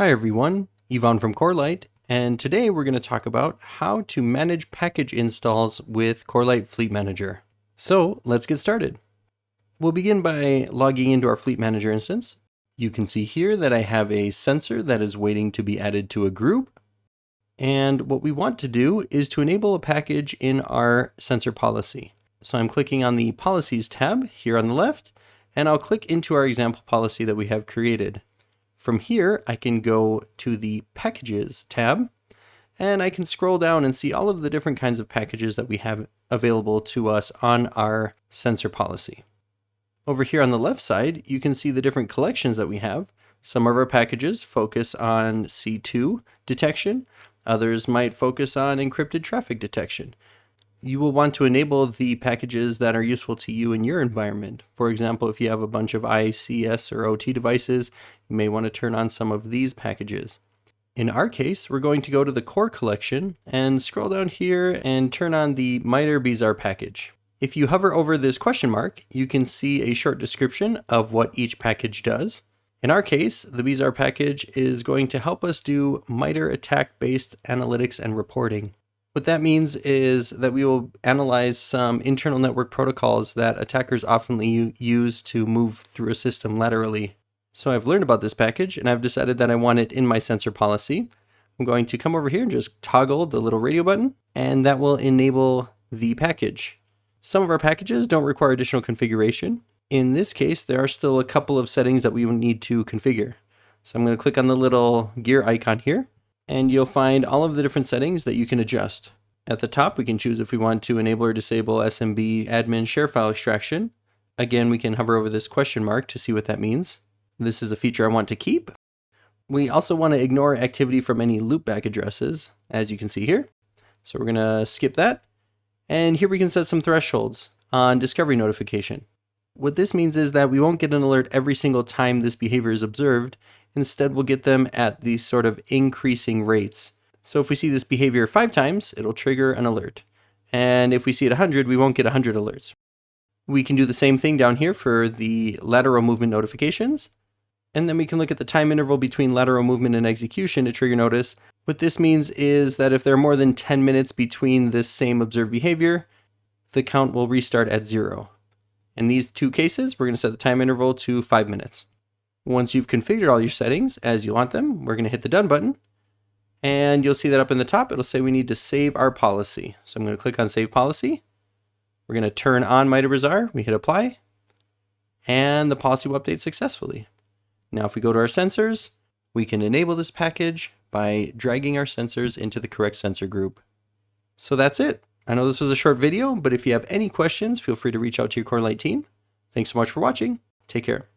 Hi everyone, Yvonne from Corelight, and today we're going to talk about how to manage package installs with Corelight Fleet Manager. So let's get started. We'll begin by logging into our Fleet Manager instance. You can see here that I have a sensor that is waiting to be added to a group. And what we want to do is to enable a package in our sensor policy. So I'm clicking on the Policies tab here on the left, and I'll click into our example policy that we have created. From here, I can go to the Packages tab, and I can scroll down and see all of the different kinds of packages that we have available to us on our sensor policy. Over here on the left side, you can see the different collections that we have. Some of our packages focus on C2 detection. Others might focus on encrypted traffic detection. You will want to enable the packages that are useful to you in your environment. For example, if you have a bunch of ICS or OT devices, you may want to turn on some of these packages. In our case, we're going to go to the core collection and scroll down here and turn on the MITRE BZAR package. If you hover over this question mark, you can see a short description of what each package does. In our case, the BZAR package is going to help us do MITRE attack-based analytics and reporting. What that means is that we will analyze some internal network protocols that attackers often use to move through a system laterally. So I've learned about this package and I've decided that I want it in my sensor policy. I'm going to come over here and just toggle the little radio button, and that will enable the package. Some of our packages don't require additional configuration. In this case, there are still a couple of settings that we will need to configure. So I'm going to click on the little gear icon here, and you'll find all of the different settings that you can adjust. At the top, we can choose if we want to enable or disable SMB admin share file extraction. Again, we can hover over this question mark to see what that means. This is a feature I want to keep. We also want to ignore activity from any loopback addresses, as you can see here. So we're going to skip that. And here we can set some thresholds on discovery notification. What this means is that we won't get an alert every single time this behavior is observed. Instead, we'll get them at these sort of increasing rates. So if we see this behavior 5 times, it'll trigger an alert. And if we see it 100, we won't get 100 alerts. We can do the same thing down here for the lateral movement notifications. And then we can look at the time interval between lateral movement and execution to trigger notice. What this means is that if there are more than 10 minutes between this same observed behavior, the count will restart at 0. In these two cases, we're going to set the time interval to 5 minutes. Once you've configured all your settings as you want them, we're going to hit the Done button. And you'll see that up in the top, it'll say we need to save our policy. So I'm going to click on Save Policy. We're going to turn on MITRE BZAR. We hit Apply. And the policy will update successfully. Now if we go to our sensors, we can enable this package by dragging our sensors into the correct sensor group. So that's it. I know this was a short video, but if you have any questions, feel free to reach out to your Corelight team. Thanks so much for watching. Take care.